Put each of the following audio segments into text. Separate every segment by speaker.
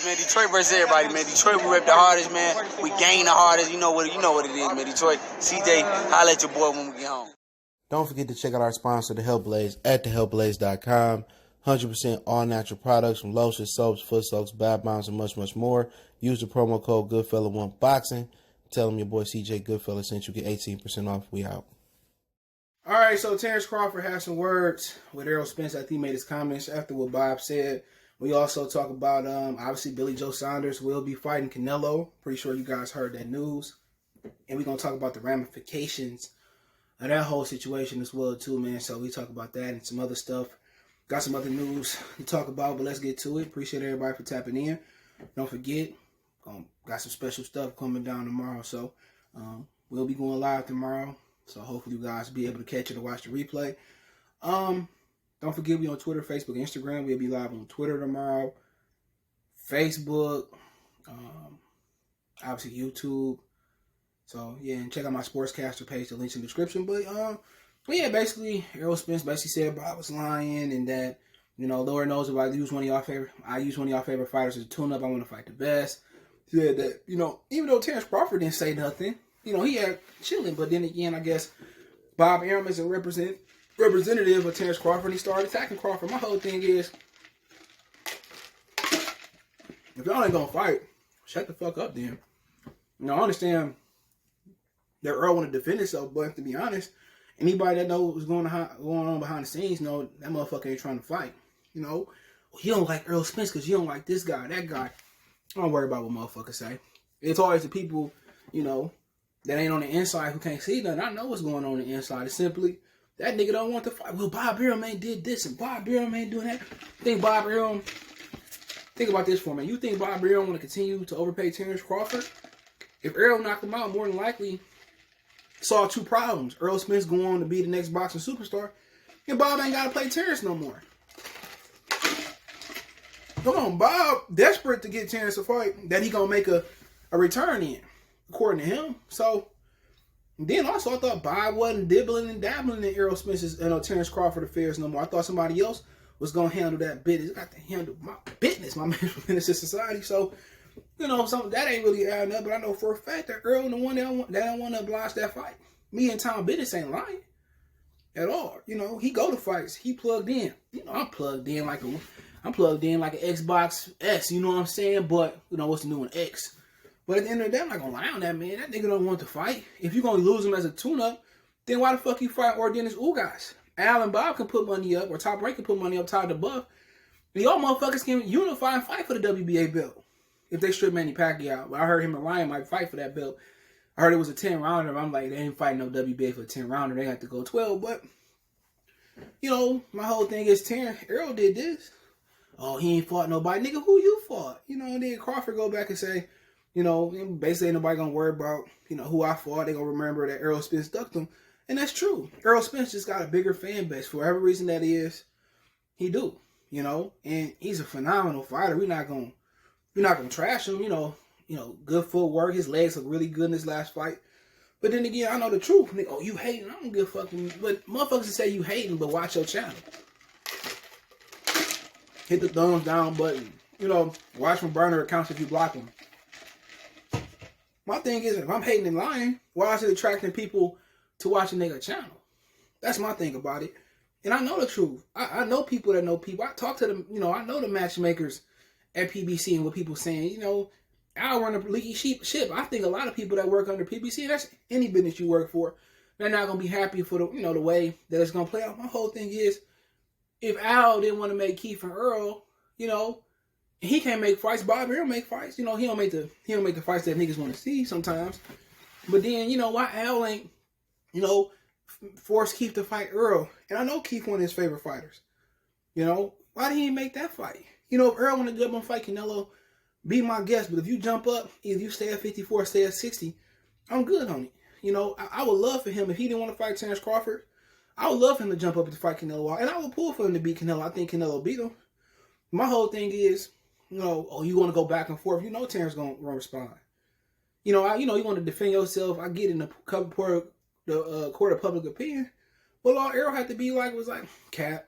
Speaker 1: man. Detroit versus everybody, man. Detroit, we rep the hardest, man. We gain the hardest. You know what it is, man. Detroit, CJ, holla at your boy when we get home.
Speaker 2: Don't forget to check out our sponsor, The Health Blaze, at thehealthblaze.com. 100% all natural products from lotions, soaps, foot soaks, bath bombs, and much, much more. Use the promo code Goodfella1Boxing. Tell them your boy CJ Goodfella sent you. Get 18% off. We out. All right, so Terence Crawford has some words with Errol Spence after he made his comments after what Bob said. We also talk about, obviously, Billy Joe Saunders will be fighting Canelo. Pretty sure you guys heard that news. And we're going to talk about the ramifications of that whole situation as well, too, man. So we talk about that and some other stuff. Got some other news to talk about, but let's get to it. Appreciate everybody for tapping in. Don't forget, got some special stuff coming down tomorrow. So we'll be going live tomorrow. So hopefully you guys will be able to catch it or watch the replay. Don't forget, we on Twitter, Facebook, Instagram. We'll be live on Twitter tomorrow, Facebook, obviously YouTube. So, yeah, and check out my Sportscastr page. The link's in the description. But yeah, basically, Errol Spence basically said Bob was lying and that, you know, Lord knows if I use one of y'all favorite fighters as a tune-up, I want to fight the best. He said that, you know, even though Terence Crawford didn't say nothing, you know, he had chilling. But then again, I guess Bob Arum is a representative of Terence Crawford. He started attacking Crawford. My whole thing is, if y'all ain't going to fight, shut the fuck up then. You know, I understand that Earl want to defend himself, but to be honest, anybody that knows what's going on behind the scenes know that motherfucker ain't trying to fight. You know, he don't like Errol Spence because you don't like this guy, that guy. I don't worry about what motherfuckers say. It's always the people, you know, that ain't on the inside who can't see nothing. I know what's going on the inside. It's simply that nigga don't want to fight. Well, Bob Arum ain't did this and Bob Arum ain't doing that. Think about this for me. You think Bob Arum want to continue to overpay Terence Crawford? If Errol knocked him out, more than likely saw two problems. Errol Spence going on to be the next boxing superstar, and Bob ain't got to play Terence no more. Come on, Bob desperate to get Terence a fight that he gonna make a return in, according to him. So then also I thought Bob wasn't dibbling and dabbling in Errol Spence's, Terence Crawford affairs no more. I thought somebody else was gonna handle that business. Got to handle my business, my man from Minister Society. So, you know, something that ain't really adding up, but I know for a fact that Earl the one that don't want to oblige that fight. Me and Tom Business ain't lying at all. You know, he go to fights. He plugged in. You know, I'm plugged in like an Xbox X. You know what I'm saying? But you know what's the new one? X. But at the end of the day, I'm not gonna lie on that, man. That nigga don't want to fight. If you're gonna lose him as a tune-up, then why the fuck you fight Dennis guys? Al and Bob can put money up, or Top Rank can put money up, Todd the Buff. And y'all motherfuckers can unify and fight for the WBA belt. If they strip Manny Pacquiao. But I heard him and Ryan might fight for that belt. I heard it was a 10-rounder. I'm like, they ain't fighting no WBA for a 10-rounder. They have to go 12. But, you know, my whole thing is Errol did this. Oh, he ain't fought nobody. Nigga, who you fought? You know, and then Crawford go back and say, you know, basically ain't nobody gonna worry about, you know, who I fought. They gonna remember that Errol Spence ducked him. And that's true. Errol Spence just got a bigger fan base. For whatever reason that is, he do. You know, and he's a phenomenal fighter. We're not gonna trash him. You know, good footwork. His legs look really good in his last fight. But then again, I know the truth. Nigga, oh, you hating? I don't give a fucking. But motherfuckers say you hating, but watch your channel. Hit the thumbs down button. You know, watch from burner accounts if you block them. My thing is, if I'm hating and lying, why is it attracting people to watch a nigga channel? That's my thing about it. And I know the truth. I know people that know people. I talk to them, you know, I know the matchmakers at PBC and what people saying, you know, I'll run a leaky ship. I think a lot of people that work under PBC, that's any business you work for, they're not going to be happy for the, you know, the way that it's going to play out. My whole thing is, if Al didn't want to make Keith and Earl, you know, he can't make fights. Bob Arum make fights. You know, he don't make the fights that niggas want to see sometimes. But then, you know, why Al ain't, you know, force Keith to fight Earl? And I know Keith one of his favorite fighters. You know, why did he make that fight? You know, if Earl want to jump on fight Canelo, be my guest. But if you jump up, if you stay at 54, stay at 60, I'm good on it. You know, I would love for him, if he didn't want to fight Terence Crawford, I would love him to jump up to fight Canelo. And I would pull for him to beat Canelo. I think Canelo beat him. My whole thing is, you know, oh, you want to go back and forth. You know Terence going to respond. You know, you want to defend yourself. I get in the court of public opinion. But all Errol had to be like, was like, that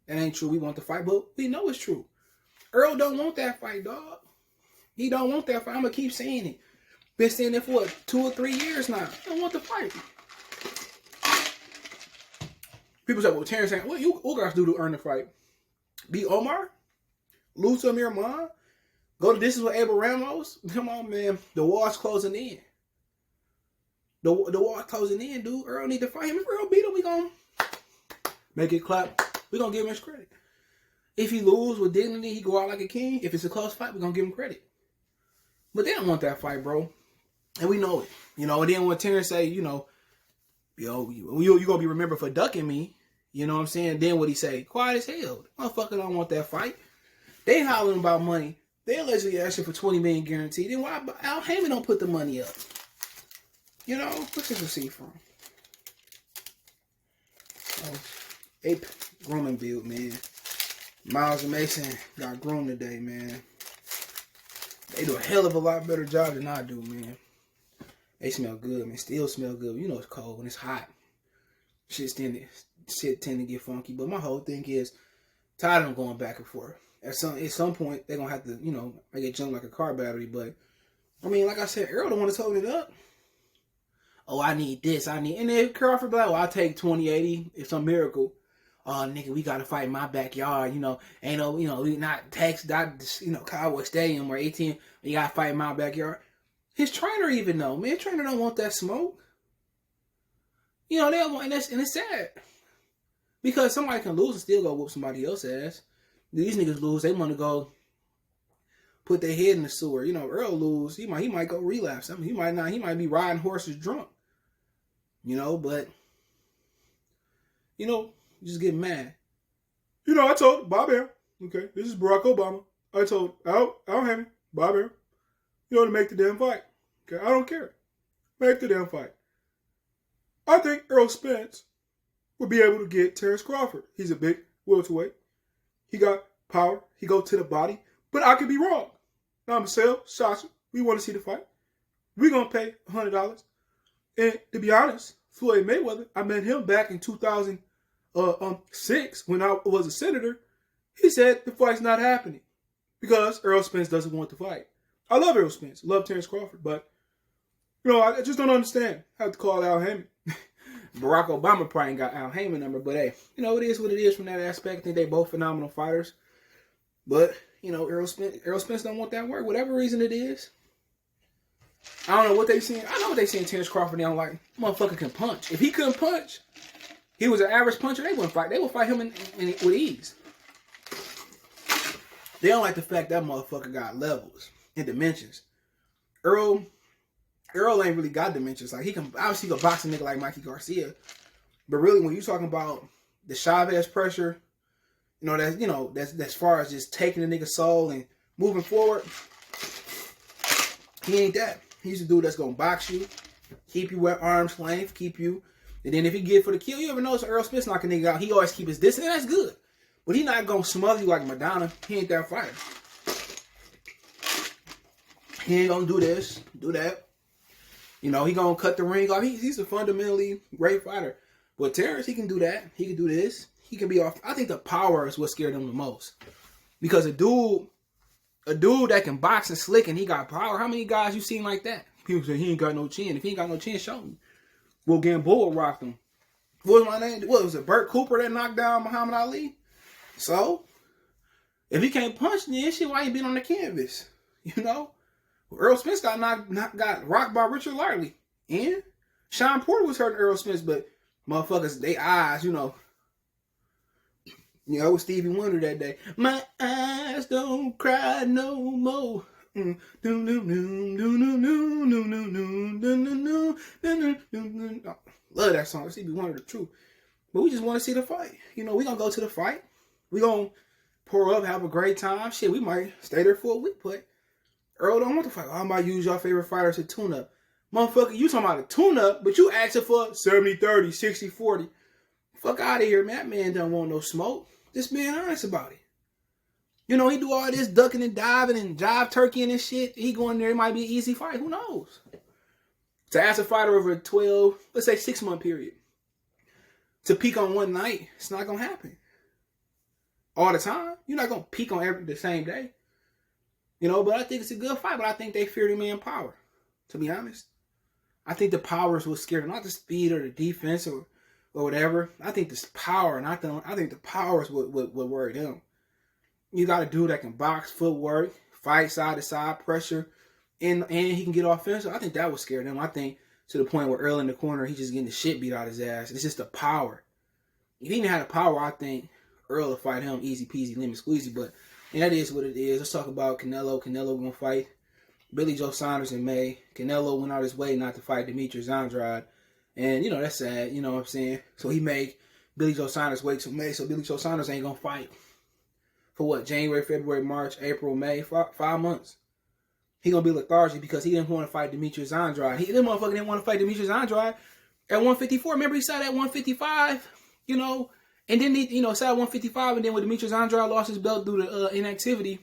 Speaker 2: ain't true. We want the fight. But we know it's true. Earl don't want that fight, dog. He don't want that fight. I'm going to keep saying it. Been saying it for, what, 2 or 3 years now. I don't want the fight. People say, well, Terence saying, what you guys do to earn the fight? Beat Omar? Lose to Amir Khan? Go to distance with Abel Ramos? Come on, man. The wall's closing in. The wall's closing in, dude. Earl need to fight him. If Earl beat him, we going to make it clap. We going to give him his credit. If he lose with dignity, he go out like a king. If it's a close fight, we going to give him credit. But they don't want that fight, bro. And we know it. You know, and then when Terence say, you know, yo, you going to be remembered for ducking me. You know what I'm saying? Then what he say? Quiet as hell. Motherfucker don't want that fight. They hollering about money. They allegedly asking for $20 million guaranteed. Then why Al Heyman don't put the money up? You know, what's this receipt from? Oh, Ape grooming build, man. Miles and Mason got groomed today, man. They do a hell of a lot better job than I do, man. They smell good, man. Still smell good. You know it's cold when it's hot. Shit tend to get funky. But my whole thing is, tired of them going back and forth. At some point, they're going to have to, you know, make it jump like a car battery. But, I mean, like I said, Errol the one that's holding it up. Oh, I need this. And then Crawford be like, well, I'll take 2080. It's a miracle. Oh, nigga, we got to fight in my backyard. You know, ain't no, you know, we not Cowboy Stadium or 18. You got to fight in my backyard. His trainer even know, man. His trainer don't want that smoke. You know, they don't want, and it's sad. Because somebody can lose and still go whoop somebody else's ass. These niggas lose, they want to go put their head in the sewer. You know, Earl lose, he might go relapse. I mean, he might be riding horses drunk. You know, but, you know, just get mad. You know, I told Bob Arum, okay, this is Barack Obama. I told Al Heyman, Bob Arum, you know, to make the damn fight. Okay, I don't care. Make the damn fight. I think Errol Spence will be able to get Terence Crawford. He's a big welterweight. He got power. He go to the body. But I could be wrong. Now I'm Marcel, Sasha. We want to see the fight. We're going to pay $100. And to be honest, Floyd Mayweather, I met him back in 2006 when I was a senator. He said the fight's not happening because Errol Spence doesn't want the fight. I love Errol Spence. Love Terence Crawford. But, you know, I just don't understand. I have to call Al Heyman. Barack Obama probably ain't got Al Heyman number, but hey, you know, it is what it is from that aspect. I think they both phenomenal fighters. But, you know, Errol Spence don't want that work, whatever reason it is. I don't know what they seen. I know what they seen Terence Crawford. They don't like, motherfucker can punch. If he couldn't punch, he was an average puncher, they wouldn't fight. They would fight him with ease. They don't like the fact that motherfucker got levels and dimensions. Errol ain't really got dimensions. Like, he can obviously go box a nigga like Mikey Garcia. But really, when you talking about the Chavez pressure, that's as far as just taking the nigga's soul and moving forward, he ain't that. He's a dude that's gonna box you, keep you at arm's length, keep you, and then if he get for the kill, you ever notice Errol Spence knock a nigga out, he always keep his distance, and that's good. But he not gonna smother you like Madonna. He ain't that fighter. He ain't gonna do this, do that. You know, he gonna cut the ring off. He's a fundamentally great fighter. But Terence, he can do that. He can do this. He can be off. I think the power is what scared him the most. Because a dude that can box and slick and he got power, how many guys you seen like that? People say he ain't got no chin. If he ain't got no chin, show me. Will Gamboa rocked him. What was my name? What was it? Burt Cooper that knocked down Muhammad Ali? So, if he can't punch, then shit, why he been on the canvas? You know? Errol Spence got rocked by Richard Lartley. And Sean Porter was hurting Errol Spence, but motherfuckers, they eyes, you know. You know, it was Stevie Wonder that day. My eyes don't cry no more. Love that song. Stevie Wonder, the truth. But we just want to see the fight. You know, we gonna go to the fight. We gonna pour up, have a great time. Shit, we might stay there for a week, but Earl don't want to fight. I might use your favorite fighters to tune up. Motherfucker, you talking about a tune up, but you asking for 70-30, 60-40. Fuck out of here, man. That man don't want no smoke. Just being honest about it. You know, he do all this ducking and diving and jive turkeying and shit. He going there, it might be an easy fight. Who knows? To ask a fighter over a 12, let's say 6-month period, to peak on one night, it's not going to happen. All the time. You're not going to peak on the same day. But I think it's a good fight. But I think they feared him in power, to be honest. I think the powers was scared, not the speed or the defense or whatever. I think the power, I think the powers would worry them. You got a dude that can box, footwork, fight side to side, pressure, and he can get offensive. I think that would scare them. I think to the point where Earl in the corner, he's just getting the shit beat out of his ass. It's just the power. If he didn't have the power, I think Earl would fight him easy peasy, lemon squeezy. But that is what it is. Let's talk about Canelo. Canelo gonna fight Billy Joe Saunders in May. Canelo went out his way not to fight Demetrius Andrade. And, that's sad. You know what I'm saying? So he made Billy Joe Saunders wait till May. So Billy Joe Saunders ain't gonna fight for what? January, February, March, April, May, 5 months. He gonna be lethargic because he didn't want to fight Demetrius Andrade. That motherfucker didn't want to fight Demetrius Andrade at 154. Remember he sat at 155, and then he, sat at 155, and then when Demetrius Andrade lost his belt due to inactivity,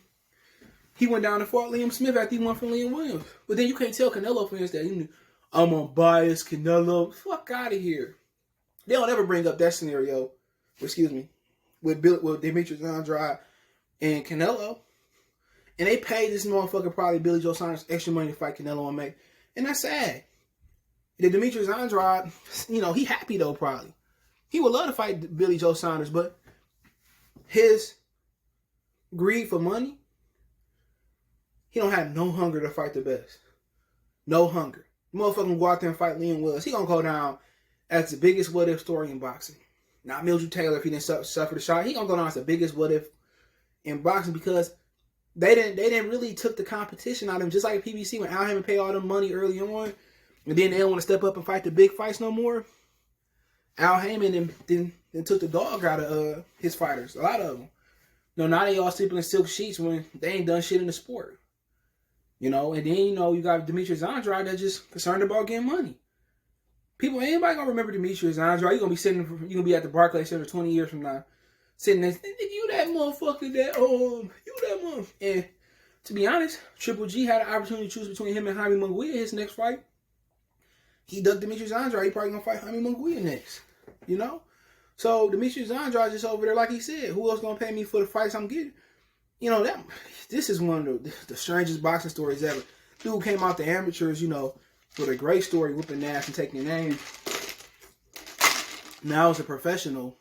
Speaker 2: he went down and fought Liam Smith after he won from Liam Williams. But then you can't tell Canelo fans that I'm unbiased, Canelo. Fuck out of here. They don't ever bring up that scenario. With Demetrius Andrade and Canelo. And they paid this motherfucker probably Billy Joe Saunders extra money to fight Canelo and May. And that's sad. The Demetrius Andrade, he happy though probably. He would love to fight Billy Joe Saunders, but his greed for money, he don't have no hunger to fight the best. No hunger. Motherfucker can go out there and fight Liam Williams. He gonna go down as the biggest what-if story in boxing. Not Mildred Taylor if he didn't suffer the shot. He gonna go down as the biggest what-if in boxing because they didn't really took the competition out of him. Just like PBC when Al Haymon paid all them money early on, and then they don't want to step up and fight the big fights no more. Al Haymon then took the dog out of his fighters. A lot of them. Now they all sleeping in silk sheets when they ain't done shit in the sport. And then, you got Demetrius Andrade that's just concerned about getting money. Anybody gonna remember Demetrius Andrade? You're gonna be at the Barclays Center 20 years from now. Sitting there, you that motherfucker you that motherfucker. And to be honest, Triple G had an opportunity to choose between him and Jaime Munguia his next fight. He ducked Demetrius Andrade. He probably gonna fight Jaime Munguia next. So Demetrius Andrade just over there, like he said, who else gonna pay me for the fights I'm getting? This is one of the strangest boxing stories ever. Dude came out the amateurs, with a great story, whooping ass and taking names. Now as a professional,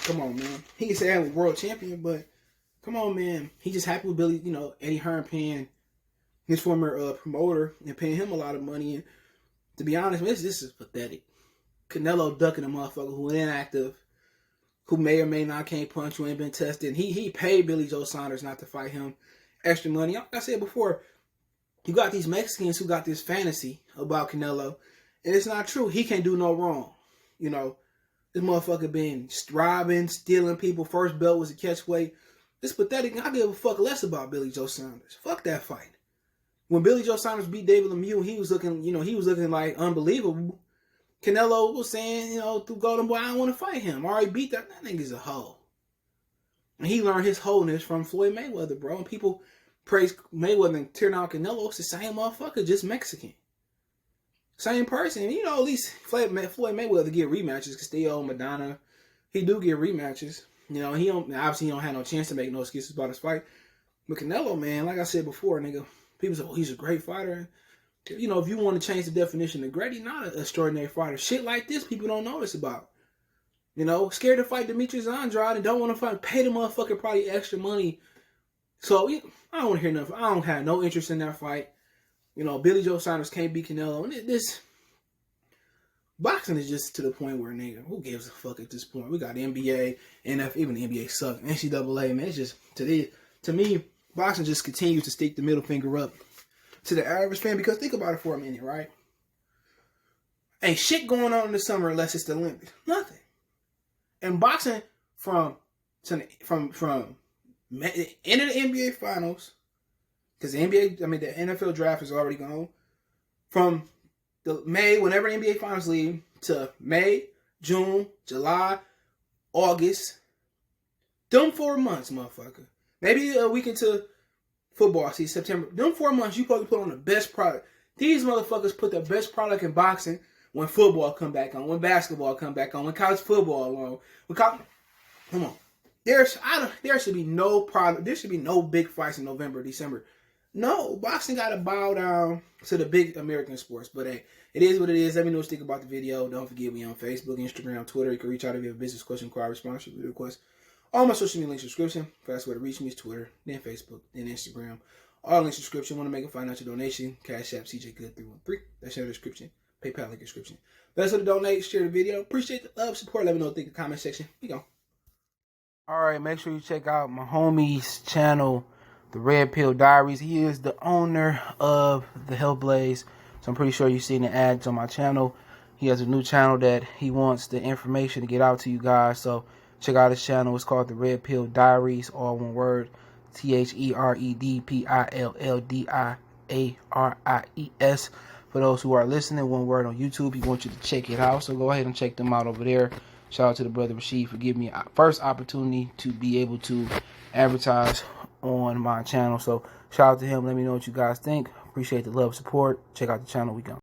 Speaker 2: come on, man. He can say I'm a world champion, but come on, man. He just happy with Billy, Eddie Hearn paying his former promoter and paying him a lot of money. And to be honest, man, this is pathetic. Canelo ducking a motherfucker who inactive, who may or may not can't punch, who ain't been tested. He paid Billy Joe Saunders not to fight him extra money. Like I said before, you got these Mexicans who got this fantasy about Canelo, and it's not true. He can't do no wrong. This motherfucker been robbing, stealing people. First belt was a catchweight. It's pathetic. I give a fuck less about Billy Joe Saunders. Fuck that fight. When Billy Joe Saunders beat David Lemieux, he was looking like unbelievable. Canelo was saying, through Golden Boy, I don't want to fight him. I already beat that. That nigga's a hoe. And he learned his wholeness from Floyd Mayweather, bro. And people praise Mayweather and tear down Canelo. It's the same motherfucker, just Mexican. Same person. At least Floyd Mayweather get rematches. Castillo, Madonna, he do get rematches. He don't have no chance to make no excuses about his fight. But Canelo, man, like I said before, nigga, people say, he's a great fighter. If you want to change the definition of great, he's not an extraordinary fighter. Shit like this, people don't notice about. Scared to fight Demetrius Andrade and don't want to fight. Pay the motherfucker probably extra money. So I don't want to hear nothing. I don't have no interest in that fight. Billy Joe Saunders can't beat Canelo. And this boxing is just to the point where, nigga, who gives a fuck at this point? We got the NBA, NFL, even the NBA sucks. NCAA, man, it's just, to me, boxing just continues to stick the middle finger up to the average fan, because think about it for a minute, right? Ain't shit going on in the summer unless it's the Olympics. Nothing. And boxing from the end of the NBA finals, because the NFL draft is already gone, from the May, whenever the NBA finals leave, to May, June, July, August, them 4 months, motherfucker. Maybe a week into football season, September. Them 4 months, you probably put on the best product. These motherfuckers put the best product in boxing when football come back on, when basketball come back on, when college football on. Come on. there should be no problem. There should be no big fights in November, December. No, boxing got to bow down to the big American sports. But hey, it is what it is. Let me know what you think about the video. Don't forget we on Facebook, Instagram, Twitter. You can reach out if you have a business question, inquiry, response, video request. All my social media links description. Fast way to reach me is Twitter, then Facebook, then Instagram. All links description. Want to make a financial donation? Cash App CJ Good 313. That's in the description. PayPal link description. Best way to donate. Share the video. Appreciate the love, support. Let me know what you think in the comment section. We go. All right, make sure you check out my homie's channel, The Red Pill Diaries. He is the owner of the Hellblaze, so I'm pretty sure you've seen the ads on my channel. He has a new channel that he wants the information to get out to you guys, so check out his channel. It's called The Red Pill Diaries, all one word, TheredPillDiaries. For those who are listening, one word on YouTube. He wants you to check it out, so go ahead and check them out over there. Shout out to the brother Rashid for giving me a first opportunity to be able to advertise on my channel. So shout out to him. Let me know what you guys think. Appreciate the love, support. Check out the channel. We go.